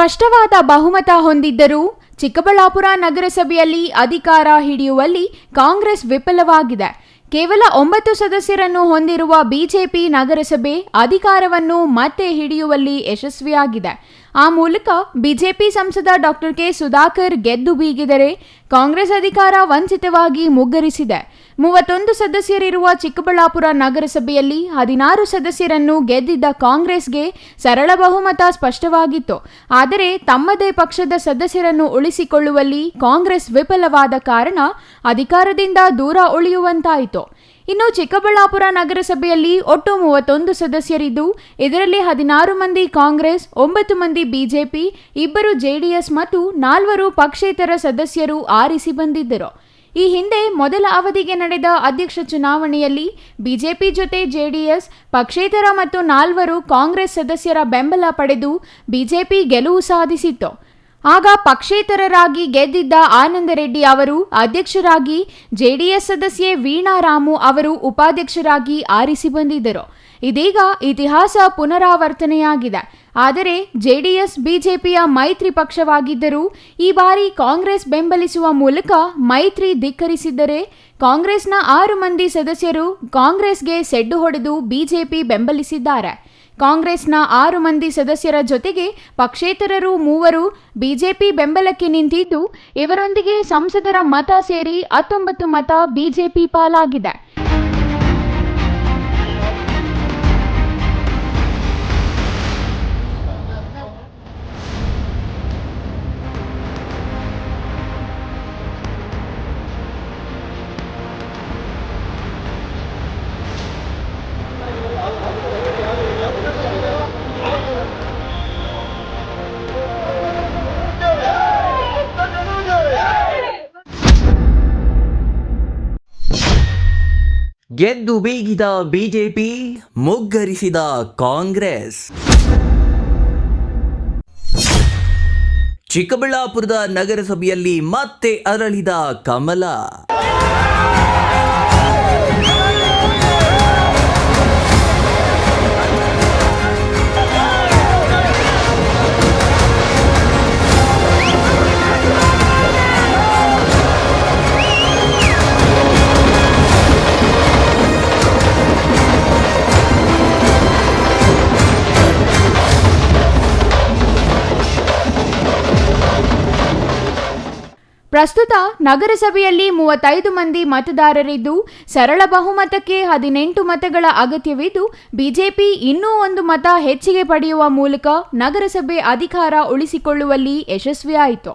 ಸ್ಪಷ್ಟವಾದ ಬಹುಮತ ಹೊಂದಿದ್ದರೂ ಚಿಕ್ಕಬಳ್ಳಾಪುರ ನಗರಸಭೆಯಲ್ಲಿ ಅಧಿಕಾರ ಹಿಡಿಯುವಲ್ಲಿ ಕಾಂಗ್ರೆಸ್ ವಿಫಲವಾಗಿದೆ. ಕೇವಲ 9 ಸದಸ್ಯರನ್ನು ಹೊಂದಿರುವ ಬಿಜೆಪಿ ನಗರಸಭೆ ಅಧಿಕಾರವನ್ನು ಮತ್ತೆ ಹಿಡಿಯುವಲ್ಲಿ ಯಶಸ್ವಿಯಾಗಿದೆ. ಆ ಮೂಲಕ ಬಿಜೆಪಿ ಸಂಸದ ಡಾಕ್ಟರ್ ಕೆ ಸುಧಾಕರ್ ಗೆದ್ದು ಬೀಗಿದರೆ ಕಾಂಗ್ರೆಸ್ ಅಧಿಕಾರ ವಂಚಿತವಾಗಿ ಮುಗ್ಗರಿಸಿದೆ. 31 ಸದಸ್ಯರಿರುವ ಚಿಕ್ಕಬಳ್ಳಾಪುರ ನಗರಸಭೆಯಲ್ಲಿ 16 ಸದಸ್ಯರನ್ನು ಗೆದ್ದಿದ್ದ ಕಾಂಗ್ರೆಸ್ಗೆ ಸರಳ ಬಹುಮತ ಸ್ಪಷ್ಟವಾಗಿತ್ತು. ಆದರೆ ತಮ್ಮದೇ ಪಕ್ಷದ ಸದಸ್ಯರನ್ನು ಉಳಿಸಿಕೊಳ್ಳುವಲ್ಲಿ ಕಾಂಗ್ರೆಸ್ ವಿಫಲವಾದ ಕಾರಣ ಅಧಿಕಾರದಿಂದ ದೂರ ಉಳಿಯುವಂತಾಯಿತು. ಇನ್ನು ಚಿಕ್ಕಬಳ್ಳಾಪುರ ನಗರಸಭೆಯಲ್ಲಿ ಒಟ್ಟು 31 ಸದಸ್ಯರಿದ್ದು, ಇದರಲ್ಲಿ 16 ಮಂದಿ ಕಾಂಗ್ರೆಸ್, 9 ಮಂದಿ ಬಿಜೆಪಿ, 2 ಜೆಡಿಎಸ್ ಮತ್ತು 4 ಪಕ್ಷೇತರ ಸದಸ್ಯರು ಆರಿಸಿ ಬಂದಿದ್ದರು. ಈ ಹಿಂದೆ ಮೊದಲ ಅವಧಿಗೆ ನಡೆದ ಅಧ್ಯಕ್ಷ ಚುನಾವಣೆಯಲ್ಲಿ ಬಿಜೆಪಿ ಜೊತೆ ಜೆಡಿಎಸ್, ಪಕ್ಷೇತರ ಮತ್ತು 4 ಕಾಂಗ್ರೆಸ್ ಸದಸ್ಯರ ಬೆಂಬಲ ಪಡೆದು ಬಿಜೆಪಿ ಗೆಲುವು ಸಾಧಿಸಿತ್ತು. ಆಗ ಪಕ್ಷೇತರರಾಗಿ ಗೆದ್ದಿದ್ದ ಆನಂದ ರೆಡ್ಡಿ ಅವರು ಅಧ್ಯಕ್ಷರಾಗಿ, ಜೆಡಿಎಸ್ ಸದಸ್ಯೆ ವೀಣಾ ರಾಮು ಅವರು ಉಪಾಧ್ಯಕ್ಷರಾಗಿ ಆರಿಸಿ ಬಂದಿದ್ದರು. ಇದೀಗ ಇತಿಹಾಸ ಪುನರಾವರ್ತನೆಯಾಗಿದೆ. ಆದರೆ ಜೆಡಿಎಸ್ ಬಿಜೆಪಿಯ ಮೈತ್ರಿ ಪಕ್ಷವಾಗಿದ್ದರೂ ಈ ಬಾರಿ ಕಾಂಗ್ರೆಸ್ ಬೆಂಬಲಿಸುವ ಮೂಲಕ ಮೈತ್ರಿ ಧಿಕ್ಕರಿಸಿದ್ದರೆ ಕಾಂಗ್ರೆಸ್ನ 6 ಮಂದಿ ಸದಸ್ಯರು ಕಾಂಗ್ರೆಸ್ಗೆ ಸೆಡ್ಡು ಹೊಡೆದು ಬಿಜೆಪಿ ಬೆಂಬಲಿಸಿದ್ದಾರೆ. ಕಾಂಗ್ರೆಸ್ನ 6 ಮಂದಿ ಸದಸ್ಯರ ಜೊತೆಗೆ ಪಕ್ಷೇತರರು 3 ಬಿಜೆಪಿ ಬೆಂಬಲಕ್ಕೆ ನಿಂತಿದ್ದು, ಇವರೊಂದಿಗೆ ಸಂಸದರ ಮತ ಸೇರಿ 19 ಮತ ಬಿಜೆಪಿ ಪಾಲಾಗಿದೆ. ಗೆದ್ದು ಬೀಗಿದ ಬಿಜೆಪಿ, ಮುಗ್ಗರಿಸಿದ ಕಾಂಗ್ರೆಸ್. ಚಿಕ್ಕಬಳ್ಳಾಪುರದ ನಗರಸಭೆಯಲ್ಲಿ ಮತ್ತೆ ಅರಳಿದ ಕಮಲ. ಪ್ರಸ್ತುತ ನಗರಸಭೆಯಲ್ಲಿ 35 ಮಂದಿ ಮತದಾರರಿದ್ದು, ಸರಳ ಬಹುಮತಕ್ಕೆ 18 ಮತಗಳ ಅಗತ್ಯವಿದ್ದು, ಬಿಜೆಪಿ ಇನ್ನೂ 1 ಮತ ಹೆಚ್ಚಿಗೆ ಪಡೆಯುವ ಮೂಲಕ ನಗರಸಭೆ ಅಧಿಕಾರ ಉಳಿಸಿಕೊಳ್ಳುವಲ್ಲಿ ಯಶಸ್ವಿಯಾಯಿತು.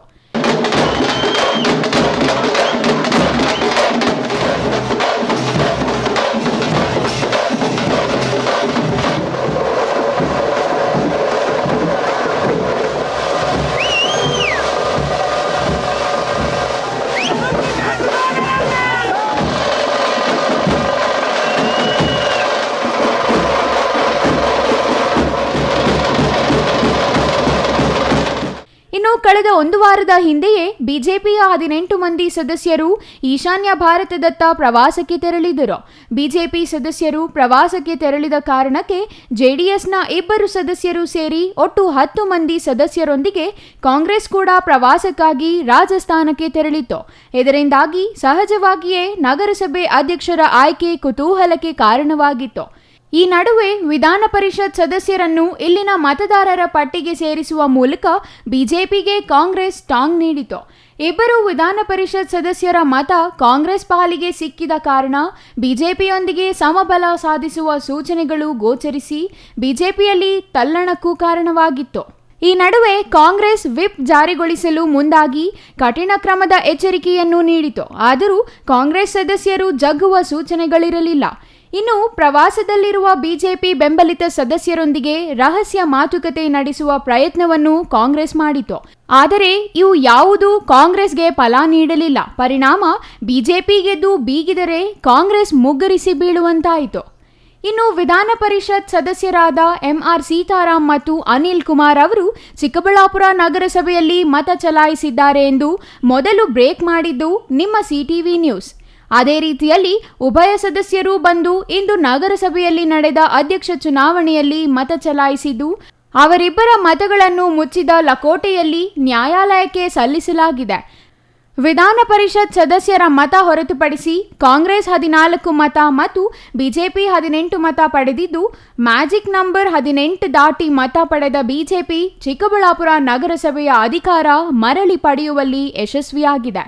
ಕಳೆದ 1 ವಾರದ ಹಿಂದೆಯೇ ಬಿಜೆಪಿಯ 18 ಮಂದಿ ಸದಸ್ಯರು ಈಶಾನ್ಯ ಭಾರತದತ್ತ ಪ್ರವಾಸಕ್ಕೆ ತೆರಳಿದರು. ಬಿಜೆಪಿ ಸದಸ್ಯರು ಪ್ರವಾಸಕ್ಕೆ ತೆರಳಿದ ಕಾರಣಕ್ಕೆ ಜೆಡಿಎಸ್ನ 2 ಸದಸ್ಯರು ಸೇರಿ ಒಟ್ಟು 10 ಮಂದಿ ಸದಸ್ಯರೊಂದಿಗೆ ಕಾಂಗ್ರೆಸ್ ಕೂಡ ಪ್ರವಾಸಕ್ಕಾಗಿ ರಾಜಸ್ಥಾನಕ್ಕೆ ತೆರಳಿತು. ಇದರಿಂದಾಗಿ ಸಹಜವಾಗಿಯೇ ನಗರಸಭೆ ಅಧ್ಯಕ್ಷರ ಆಯ್ಕೆ ಕುತೂಹಲಕ್ಕೆ ಕಾರಣವಾಗಿತ್ತು. ಈ ನಡುವೆ ವಿಧಾನ ಪರಿಷತ್ ಸದಸ್ಯರನ್ನು ಇಲ್ಲಿನ ಮತದಾರರ ಪಟ್ಟಿಗೆ ಸೇರಿಸುವ ಮೂಲಕ ಬಿಜೆಪಿಗೆ ಕಾಂಗ್ರೆಸ್ ಟಾಂಗ್ ನೀಡಿತು. 2 ವಿಧಾನ ಪರಿಷತ್ ಸದಸ್ಯರ ಮತ ಕಾಂಗ್ರೆಸ್ ಪಾಲಿಗೆ ಸಿಕ್ಕಿದ ಕಾರಣ ಬಿಜೆಪಿಯೊಂದಿಗೆ ಸಮಬಲ ಸಾಧಿಸುವ ಸೂಚನೆಗಳು ಗೋಚರಿಸಿ ಬಿಜೆಪಿಯಲ್ಲಿ ತಲ್ಲಣಕ್ಕೂ ಕಾರಣವಾಗಿತ್ತು. ಈ ನಡುವೆ ಕಾಂಗ್ರೆಸ್ ವಿಪ್ ಜಾರಿಗೊಳಿಸಲು ಮುಂದಾಗಿ ಕಠಿಣ ಕ್ರಮದ ಎಚ್ಚರಿಕೆಯನ್ನು ನೀಡಿತು. ಆದರೂ ಕಾಂಗ್ರೆಸ್ ಸದಸ್ಯರು ಜಗ್ಗುವ ಸೂಚನೆಗಳಿರಲಿಲ್ಲ. ಇನ್ನು ಪ್ರವಾಸದಲ್ಲಿರುವ ಬಿಜೆಪಿ ಬೆಂಬಲಿತ ಸದಸ್ಯರೊಂದಿಗೆ ರಹಸ್ಯ ಮಾತುಕತೆ ನಡೆಸುವ ಪ್ರಯತ್ನವನ್ನು ಕಾಂಗ್ರೆಸ್ ಮಾಡಿತು. ಆದರೆ ಇವು ಯಾವುದೂ ಕಾಂಗ್ರೆಸ್ಗೆ ಫಲ ನೀಡಲಿಲ್ಲ. ಪರಿಣಾಮ ಬಿಜೆಪಿ ಗೆದ್ದು ಬೀಗಿದರೆ ಕಾಂಗ್ರೆಸ್ ಮುಗ್ಗರಿಸಿ ಬೀಳುವಂತಾಯಿತು. ಇನ್ನು ವಿಧಾನ ಪರಿಷತ್ ಸದಸ್ಯರಾದ ಎಂಆರ್ ಸೀತಾರಾಮ್ ಮತ್ತು ಅನಿಲ್ ಕುಮಾರ್ ಅವರು ಚಿಕ್ಕಬಳ್ಳಾಪುರ ನಗರಸಭೆಯಲ್ಲಿ ಮತ ಚಲಾಯಿಸಿದ್ದಾರೆ ಎಂದು ಮೊದಲು ಬ್ರೇಕ್ ಮಾಡಿದ್ದು ನಿಮ್ಮ ಸಿಟಿವಿ ನ್ಯೂಸ್. ಅದೇ ರೀತಿಯಲ್ಲಿ ಉಭಯ ಸದಸ್ಯರು ಬಂದು ಇಂದು ನಗರಸಭೆಯಲ್ಲಿ ನಡೆದ ಅಧ್ಯಕ್ಷ ಚುನಾವಣೆಯಲ್ಲಿ ಮತ ಚಲಾಯಿಸಿದ್ದು, ಅವರಿಬ್ಬರ ಮತಗಳನ್ನು ಮುಚ್ಚಿದ ಲಕೋಟೆಯಲ್ಲಿ ನ್ಯಾಯಾಲಯಕ್ಕೆ ಸಲ್ಲಿಸಲಾಗಿದೆ. ವಿಧಾನ ಪರಿಷತ್ ಸದಸ್ಯರ ಮತ ಹೊರತುಪಡಿಸಿ ಕಾಂಗ್ರೆಸ್ 14 ಮತ ಮತ್ತು ಬಿಜೆಪಿ 18 ಮತ ಪಡೆದಿದ್ದು, ಮ್ಯಾಜಿಕ್ ನಂಬರ್ 18 ದಾಟಿ ಮತ ಪಡೆದ ಬಿಜೆಪಿ ಚಿಕ್ಕಬಳ್ಳಾಪುರ ನಗರಸಭೆಯ ಅಧಿಕಾರ ಮರಳಿ ಪಡೆಯುವಲ್ಲಿ ಯಶಸ್ವಿಯಾಗಿದೆ.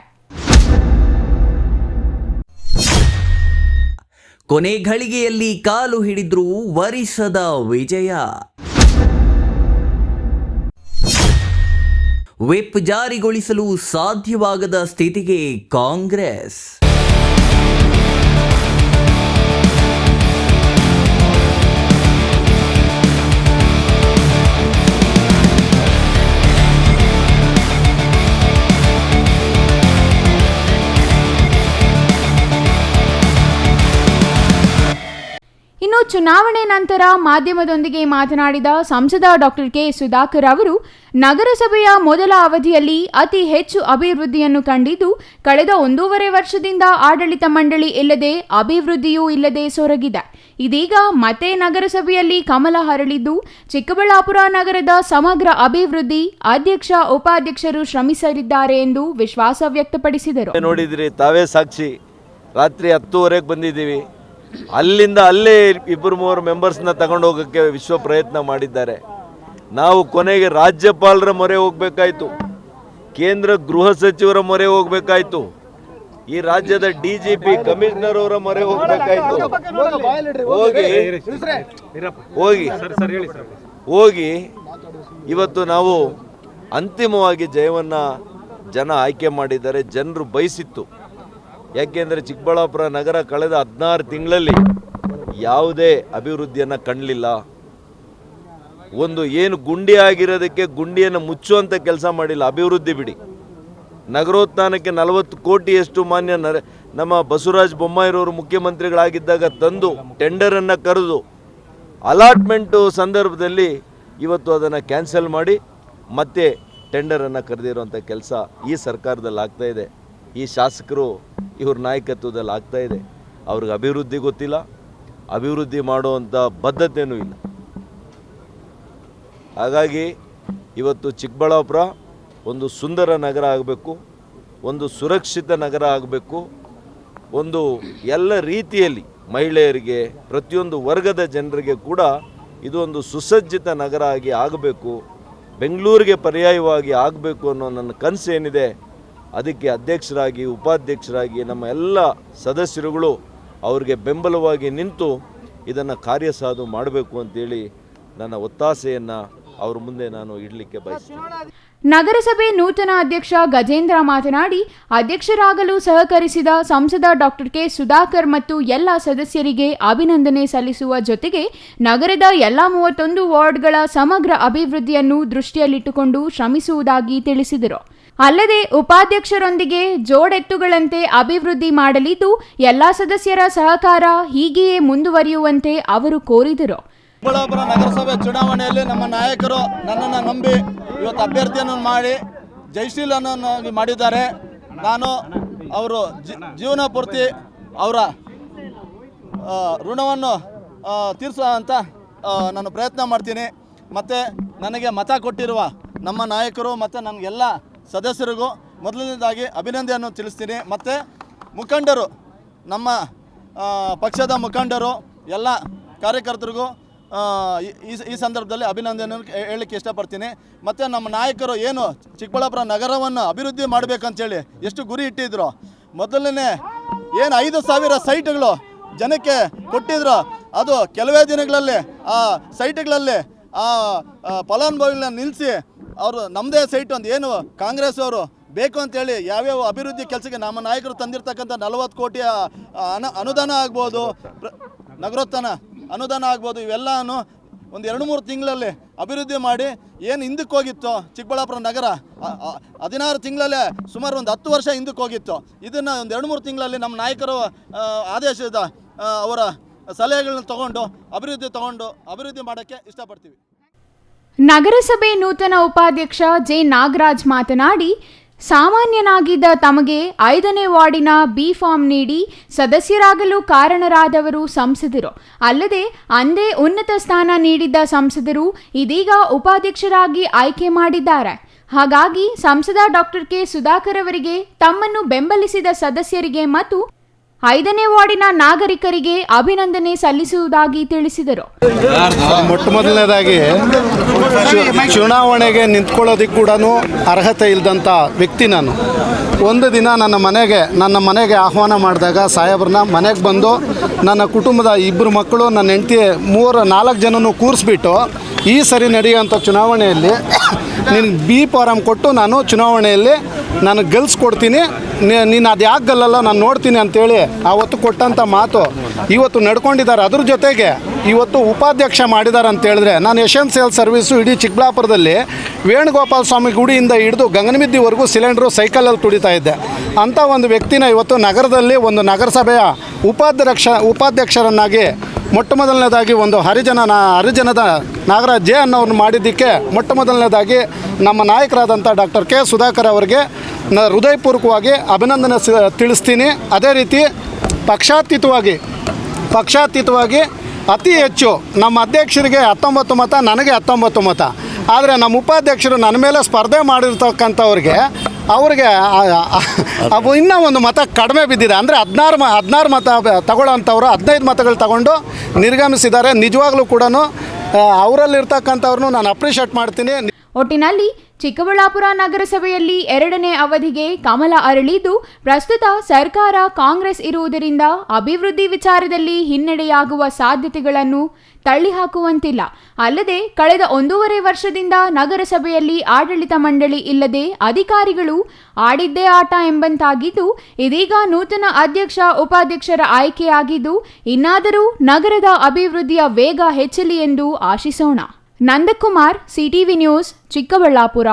ಕೊನೆ ಘಳಿಗೆಯಲ್ಲಿ ಕಾಲು ಹಿಡಿದ್ರು ವರಿಷ್ಠದ ವಿಜಯ. ವಿಪ್ ಜಾರಿಗೊಳಿಸಲು ಸಾಧ್ಯವಾಗದ ಸ್ಥಿತಿಗೆ ಕಾಂಗ್ರೆಸ್. ಇನ್ನು ಚುನಾವಣೆ ನಂತರ ಮಾಧ್ಯಮದೊಂದಿಗೆ ಮಾತನಾಡಿದ ಸಂಸದ ಡಾಕ್ಟರ್ ಕೆ ಸುಧಾಕರ್ ಅವರು, ನಗರಸಭೆಯ ಮೊದಲ ಅವಧಿಯಲ್ಲಿ ಅತಿ ಹೆಚ್ಚು ಅಭಿವೃದ್ಧಿಯನ್ನು ಕಂಡಿದ್ದು, ಕಳೆದ 1.5 ವರ್ಷದಿಂದ ಆಡಳಿತ ಮಂಡಳಿ ಇಲ್ಲದೆ ಅಭಿವೃದ್ಧಿಯೂ ಇಲ್ಲದೆ ಸೊರಗಿದೆ. ಇದೀಗ ಮತ್ತೆ ನಗರಸಭೆಯಲ್ಲಿ ಕಮಲ ಹರಳಿದ್ದು, ಚಿಕ್ಕಬಳ್ಳಾಪುರ ನಗರದ ಸಮಗ್ರ ಅಭಿವೃದ್ಧಿ ಅಧ್ಯಕ್ಷ ಉಪಾಧ್ಯಕ್ಷರು ಶ್ರಮಿಸಲಿದ್ದಾರೆ ಎಂದು ವಿಶ್ವಾಸ ವ್ಯಕ್ತಪಡಿಸಿದರು. ನೋಡಿದ್ರಿ, ತಾವೇ ಸಾಕ್ಷಿ. ರಾತ್ರಿ 10:30ಕ್ಕೆ ಬಂದಿದ್ದೀವಿ. ಅಲ್ಲಿಂದ ಅಲ್ಲೇ 2-3 ಮೆಂಬರ್ಸ್ನ ತಗೊಂಡು ಹೋಗೋಕ್ಕೆ ವಿಶ್ವ ಪ್ರಯತ್ನ ಮಾಡಿದ್ದಾರೆ. ನಾವು ಕೊನೆಗೆ ರಾಜ್ಯಪಾಲರ ಮೊರೆ ಹೋಗ್ಬೇಕಾಯ್ತು, ಕೇಂದ್ರ ಗೃಹ ಸಚಿವರ ಮೊರೆ ಹೋಗ್ಬೇಕಾಯ್ತು, ಈ ರಾಜ್ಯದ DGP ಕಮಿಷನರ್ ಅವರ ಮೊರೆ ಹೋಗ್ಬೇಕಾಯ್ತು. ಹೋಗಿ ಇವತ್ತು ನಾವು ಅಂತಿಮವಾಗಿ ಜಯವನ್ನು ಜನ ಆಯ್ಕೆ ಮಾಡಿದ್ದಾರೆ. ಜನರು ಬಯಸಿತ್ತು. ಯಾಕೆಂದರೆ ಚಿಕ್ಕಬಳ್ಳಾಪುರ ನಗರ ಕಳೆದ 16 ತಿಂಗಳಲ್ಲಿ ಯಾವುದೇ ಅಭಿವೃದ್ಧಿಯನ್ನು ಕಾಣಲಿಲ್ಲ. ಒಂದು ಏನು ಗುಂಡಿ ಆಗಿರೋದಕ್ಕೆ ಗುಂಡಿಯನ್ನು ಮುಚ್ಚುವಂಥ ಕೆಲಸ ಮಾಡಿಲ್ಲ. ಅಭಿವೃದ್ಧಿ ಬಿಡಿ, ನಗರೋತ್ಥಾನಕ್ಕೆ 40 ಕೋಟಿಯಷ್ಟು ಮಾನ್ಯ ನಮ್ಮ ಬಸವರಾಜ ಬೊಮ್ಮಾಯಿರವರು ಮುಖ್ಯಮಂತ್ರಿಗಳಾಗಿದ್ದಾಗ ತಂದು ಟೆಂಡರನ್ನು ಕರೆದು ಅಲಾಟ್ಮೆಂಟು ಸಂದರ್ಭದಲ್ಲಿ ಇವತ್ತು ಅದನ್ನು ಕ್ಯಾನ್ಸಲ್ ಮಾಡಿ ಮತ್ತೆ ಟೆಂಡರನ್ನು ಕರೆದಿರುವಂಥ ಕೆಲಸ ಈ ಸರ್ಕಾರದಲ್ಲಿ ಆಗ್ತಾ ಇದೆ. ಈ ಶಾಸಕರು ಇವ್ರ ನಾಯಕತ್ವದಲ್ಲಿ ಆಗ್ತಾ ಇದೆ. ಅವ್ರಿಗೆ ಅಭಿವೃದ್ಧಿ ಗೊತ್ತಿಲ್ಲ, ಅಭಿವೃದ್ಧಿ ಮಾಡುವಂಥ ಬದ್ಧತೆಯೂ ಇಲ್ಲ. ಹಾಗಾಗಿ ಇವತ್ತು ಚಿಕ್ಕಬಳ್ಳಾಪುರ ಒಂದು ಸುಂದರ ನಗರ ಆಗಬೇಕು, ಒಂದು ಸುರಕ್ಷಿತ ನಗರ ಆಗಬೇಕು, ಒಂದು ಎಲ್ಲ ರೀತಿಯಲ್ಲಿ ಮಹಿಳೆಯರಿಗೆ, ಪ್ರತಿಯೊಂದು ವರ್ಗದ ಜನರಿಗೆ ಕೂಡ ಇದು ಒಂದು ಸುಸಜ್ಜಿತ ನಗರ ಆಗಿ ಆಗಬೇಕು, ಬೆಂಗಳೂರಿಗೆ ಪರ್ಯಾಯವಾಗಿ ಆಗಬೇಕು ಅನ್ನೋ ನನ್ನ ಕನಸು ಏನಿದೆ, ಅದಕ್ಕೆ ಅಧ್ಯಕ್ಷರಾಗಿ ಉಪಾಧ್ಯಕ್ಷರಾಗಿ ನಮ್ಮ ಎಲ್ಲ ಸದಸ್ಯರುಗಳು ಅವರಿಗೆ ಬೆಂಬಲವಾಗಿ ನಿಂತು ಇದನ್ನು ಕಾರ್ಯಸಾಧು ಮಾಡಬೇಕು ಅಂತೇಳಿ ನನ್ನ ಒತ್ತಾಸೆಯನ್ನು ಅವ್ರ ಮುಂದೆ ನಾನು ಇಡಲಿಕ್ಕೆ ಬಯಸ್ತೀನಿ. ನಗರಸಭೆ ನೂತನ ಅಧ್ಯಕ್ಷ ಗಜೇಂದ್ರ ಮಾತನಾಡಿ, ಅಧ್ಯಕ್ಷರಾಗಲು ಸಹಕರಿಸಿದ ಸಂಸದ ಡಾಕ್ಟರ್ ಕೆ ಸುಧಾಕರ್ ಮತ್ತು ಎಲ್ಲ ಸದಸ್ಯರಿಗೆ ಅಭಿನಂದನೆ ಸಲ್ಲಿಸುವ ಜೊತೆಗೆ ನಗರದ ಎಲ್ಲ 31 ವಾರ್ಡ್ಗಳ ಸಮಗ್ರ ಅಭಿವೃದ್ಧಿಯನ್ನು ದೃಷ್ಟಿಯಲ್ಲಿಟ್ಟುಕೊಂಡು ಶ್ರಮಿಸುವುದಾಗಿ ತಿಳಿಸಿದರು. ಅಲ್ಲದೆ ಉಪಾಧ್ಯಕ್ಷರೊಂದಿಗೆ ಜೋಡೆತ್ತುಗಳಂತೆ ಅಭಿವೃದ್ಧಿ ಮಾಡಲಿದ್ದು, ಎಲ್ಲ ಸದಸ್ಯರ ಸಹಕಾರ ಹೀಗೆಯೇ ಮುಂದುವರಿಯುವಂತೆ ಅವರು ಕೋರಿದರು. ಚಿಕ್ಕಬಳ್ಳಾಪುರ ನಗರಸಭೆ ಚುನಾವಣೆಯಲ್ಲಿ ನಮ್ಮ ನಾಯಕರು ನನ್ನನ್ನು ನಂಬಿ ಇವತ್ತು ಅಭ್ಯರ್ಥಿಯನ್ನು ಮಾಡಿ ಜಯಶೀಲನನ್ನಾಗಿ ಮಾಡಿದ್ದಾರೆ. ನಾನು ಅವರು ಜೀವನ ಪೂರ್ತಿ ಅವರ ಋಣವನ್ನು ತೀರಿಸುವಂಥ ನಾನು ಪ್ರಯತ್ನ ಮಾಡ್ತೀನಿ. ಮತ್ತು ನನಗೆ ಮತ ಕೊಟ್ಟಿರುವ ನಮ್ಮ ನಾಯಕರು ಮತ್ತು ನನಗೆಲ್ಲ ಸದಸ್ಯರಿಗೂ ಮೊದಲನೇದಾಗಿ ಅಭಿನಂದನೆಯನ್ನು ತಿಳಿಸ್ತೀನಿ. ಮತ್ತು ಮುಖಂಡರು, ನಮ್ಮ ಪಕ್ಷದ ಮುಖಂಡರು, ಎಲ್ಲ ಕಾರ್ಯಕರ್ತರಿಗೂ ಈ ಸಂದರ್ಭದಲ್ಲಿ ಅಭಿನಂದನೆಯನ್ನು ಹೇಳಲಿಕ್ಕೆ ಇಷ್ಟಪಡ್ತೀನಿ. ಮತ್ತು ನಮ್ಮ ನಾಯಕರು ಏನು ಚಿಕ್ಕಬಳ್ಳಾಪುರ ನಗರವನ್ನು ಅಭಿವೃದ್ಧಿ ಮಾಡಬೇಕಂತೇಳಿ ಎಷ್ಟು ಗುರಿ ಇಟ್ಟಿದ್ರು, ಮೊದಲನೇ ಏನು 5,000 ಸೈಟ್ಗಳು ಜನಕ್ಕೆ ಕೊಟ್ಟಿದ್ರು, ಅದು ಕೆಲವೇ ದಿನಗಳಲ್ಲಿ ಆ ಸೈಟ್ಗಳಲ್ಲಿ ಆ ಫಲಾನುಭವಿಗಳನ್ನ ನಿಲ್ಲಿಸಿ ಅವರು ನಮ್ಮದೇ ಸೈಟ್ ಒಂದು ಏನು ಕಾಂಗ್ರೆಸ್ ಅವರು ಬೇಕು ಅಂತೇಳಿ ಯಾವ್ಯಾವ ಅಭಿವೃದ್ಧಿ ಕೆಲಸಕ್ಕೆ ನಮ್ಮ ನಾಯಕರು ತಂದಿರ್ತಕ್ಕಂಥ 40 ಕೋಟಿಯ ಅನುದಾನ ಆಗ್ಬೋದು, ನಗರೋತ್ಥಾನ ಅನುದಾನ ಆಗ್ಬೋದು, ಇವೆಲ್ಲನೂ ಒಂದು 2-3 ತಿಂಗಳಲ್ಲಿ ಅಭಿವೃದ್ಧಿ ಮಾಡಿ ಏನು ಹಿಂದಕ್ಕೆ ಹೋಗಿತ್ತು ಚಿಕ್ಕಬಳ್ಳಾಪುರ ನಗರ 16 ತಿಂಗಳಲ್ಲೇ ಸುಮಾರು ಒಂದು 10 ವರ್ಷ ಹಿಂದಕ್ಕೆ ಹೋಗಿತ್ತು. ಇದನ್ನು ಒಂದು 2-3 ತಿಂಗಳಲ್ಲಿ ನಮ್ಮ ನಾಯಕರು ಆದೇಶದ ಅವರ ಸಲಹೆಗಳನ್ನ ತಗೊಂಡು ಅಭಿವೃದ್ಧಿ ಮಾಡೋಕ್ಕೆ ಇಷ್ಟಪಡ್ತೀವಿ. ನಗರಸಭೆ ನೂತನ ಉಪಾಧ್ಯಕ್ಷ ಜೆ ನಾಗರಾಜ್ ಮಾತನಾಡಿ, ಸಾಮಾನ್ಯನಾಗಿದ್ದ ತಮಗೆ 5ನೇ ವಾರ್ಡಿನ ಬಿ ಫಾರ್ಮ್ ನೀಡಿ ಸದಸ್ಯರಾಗಲು ಕಾರಣರಾದವರು ಸಂಸದರು. ಅಲ್ಲದೆ ಅಂದೇ ಉನ್ನತ ಸ್ಥಾನ ನೀಡಿದ್ದ ಸಂಸದರು ಇದೀಗ ಉಪಾಧ್ಯಕ್ಷರಾಗಿ ಆಯ್ಕೆ ಮಾಡಿದ್ದಾರೆ. ಹಾಗಾಗಿ ಸಂಸದ ಡಾಕ್ಟರ್ ಕೆ ಸುಧಾಕರ್ ಅವರಿಗೆ ತಮ್ಮನ್ನು ಬೆಂಬಲಿಸಿದ ಸದಸ್ಯರಿಗೆ ಮತ್ತು 5ನೇ ವಾರ್ಡಿನ ನಾಗರಿಕರಿಗೆ ಅಭಿನಂದನೆ ಸಲ್ಲಿಸುವುದಾಗಿ ತಿಳಿಸಿದರು. ಮೊಟ್ಟ ಮೊದಲನೇದಾಗಿ ಚುನಾವಣೆಗೆ ನಿಂತ್ಕೊಳ್ಳೋದಕ್ಕೆ ಕೂಡ ಅರ್ಹತೆ ಇಲ್ಲದಂಥ ವ್ಯಕ್ತಿ ನಾನು. ಒಂದು ದಿನ ನನ್ನ ಮನೆಗೆ ಆಹ್ವಾನ ಮಾಡಿದಾಗ ಸಾಹೇಬ್ರನ್ನ ಮನೆಗೆ ಬಂದು ನನ್ನ ಕುಟುಂಬದ 2 ಮಕ್ಕಳು, ನನ್ನ ಹೆಂಡತಿ 3-4 ಜನನೂ ಕೂರಿಸ್ಬಿಟ್ಟು ಈ ಸರಿ ನಡೆಯುವಂಥ ಚುನಾವಣೆಯಲ್ಲಿ ನಿನಗೆ ಬಿ ಫಾರಮ್ ಕೊಟ್ಟು ನಾನು ಚುನಾವಣೆಯಲ್ಲಿ ನಾನು ಗೆಲ್ಸ್ಕೊಡ್ತೀನಿ, ನೀನು ಅದು ಯಾಕೆ ಗೆಲ್ಲಲ್ಲ ನಾನು ನೋಡ್ತೀನಿ ಅಂತೇಳಿ ಆವತ್ತು ಕೊಟ್ಟಂಥ ಮಾತು ಇವತ್ತು ನಡ್ಕೊಂಡಿದ್ದಾರೆ. ಅದ್ರ ಜೊತೆಗೆ ಇವತ್ತು ಉಪಾಧ್ಯಕ್ಷ ಮಾಡಿದ್ದಾರೆ ಅಂತ ಹೇಳಿದ್ರೆ, ನಾನು ಎಸೆನ್ಸಿಯಲ್ ಸರ್ವಿಸು ಇಡೀ ಚಿಕ್ಕಬಳ್ಳಾಪುರದಲ್ಲಿ ವೇಣುಗೋಪಾಲ ಸ್ವಾಮಿ ಗುಡಿಯಿಂದ ಹಿಡಿದು ಗಗನಬಿದ್ದಿವರೆಗೂ ಸಿಲಿಂಡ್ರು ಸೈಕಲಲ್ಲಿ ತುಡಿತಾ ಇದ್ದೆ. ಅಂಥ ಒಂದು ವ್ಯಕ್ತಿನ ಇವತ್ತು ನಗರದಲ್ಲಿ ಒಂದು ನಗರಸಭೆಯ ಉಪಾಧ್ಯಕ್ಷರನ್ನಾಗಿ ಮೊಟ್ಟ ಮೊದಲನೇದಾಗಿ ಒಂದು ಹರಿಜನದ ನಾಗರಾಜ್ ಜೆ ಅನ್ನೋರನ್ನು ಮಾಡಿದ್ದಕ್ಕೆ ಮೊಟ್ಟ ಮೊದಲನೇದಾಗಿ ನಮ್ಮ ನಾಯಕರಾದಂಥ ಡಾಕ್ಟರ್ ಕೆ ಸುಧಾಕರ್ ಅವರಿಗೆ ಹೃದಯಪೂರ್ವಕವಾಗಿ ಅಭಿನಂದನೆ ತಿಳಿಸ್ತೀನಿ. ಅದೇ ರೀತಿ ಪಕ್ಷಾತೀತವಾಗಿ ಅತಿ ಹೆಚ್ಚು ನಮ್ಮ ಅಧ್ಯಕ್ಷರಿಗೆ 19 ಮತ, ನನಗೆ 19 ಮತ. ಆದರೆ ನಮ್ಮ ಉಪಾಧ್ಯಕ್ಷರು ನನ್ನ ಮೇಲೆ ಸ್ಪರ್ಧೆ ಮಾಡಿರ್ತಕ್ಕಂಥವ್ರಿಗೆ ಅವು ಇನ್ನೂ ಒಂದು ಮತ ಕಡಿಮೆ ಬಿದ್ದಿದೆ. ಅಂದರೆ 16 ಮತ ತಗೊಳ್ಳೋಂಥವ್ರು 15 ಮತಗಳು ತಗೊಂಡು ನಿರ್ಗಮಿಸಿದ್ದಾರೆ. ನಿಜವಾಗ್ಲೂ ಕೂಡ ಅವರಲ್ಲಿರ್ತಕ್ಕಂಥವ್ರನ್ನೂ ನಾನು ಅಪ್ರಿಷಿಯೇಟ್ ಮಾಡ್ತೀನಿ. ಒಟ್ಟಿನಲ್ಲಿ ಚಿಕ್ಕಬಳ್ಳಾಪುರ ನಗರಸಭೆಯಲ್ಲಿ 2ನೇ ಅವಧಿಗೆ ಕಮಲ ಅರಳಿದ್ದು, ಪ್ರಸ್ತುತ ಸರ್ಕಾರ ಕಾಂಗ್ರೆಸ್ ಇರುವುದರಿಂದ ಅಭಿವೃದ್ಧಿ ವಿಚಾರದಲ್ಲಿ ಹಿನ್ನಡೆಯಾಗುವ ಸಾಧ್ಯತೆಗಳನ್ನು ತಳ್ಳಿಹಾಕುವಂತಿಲ್ಲ. ಅಲ್ಲದೆ ಕಳೆದ 1.5 ವರ್ಷದಿಂದ ನಗರಸಭೆಯಲ್ಲಿ ಆಡಳಿತ ಮಂಡಳಿ ಇಲ್ಲದೆ ಅಧಿಕಾರಿಗಳು ಆಡಿದ್ದೇ ಆಟ ಎಂಬಂತಾಗಿದ್ದು, ಇದೀಗ ನೂತನ ಅಧ್ಯಕ್ಷ ಉಪಾಧ್ಯಕ್ಷರ ಆಯ್ಕೆಯಾಗಿದ್ದು, ಇನ್ನಾದರೂ ನಗರದ ಅಭಿವೃದ್ಧಿಯ ವೇಗ ಹೆಚ್ಚಲಿ ಎಂದು ಆಶಿಸೋಣ. Nandakumar, CTV news, Chikkaballapur.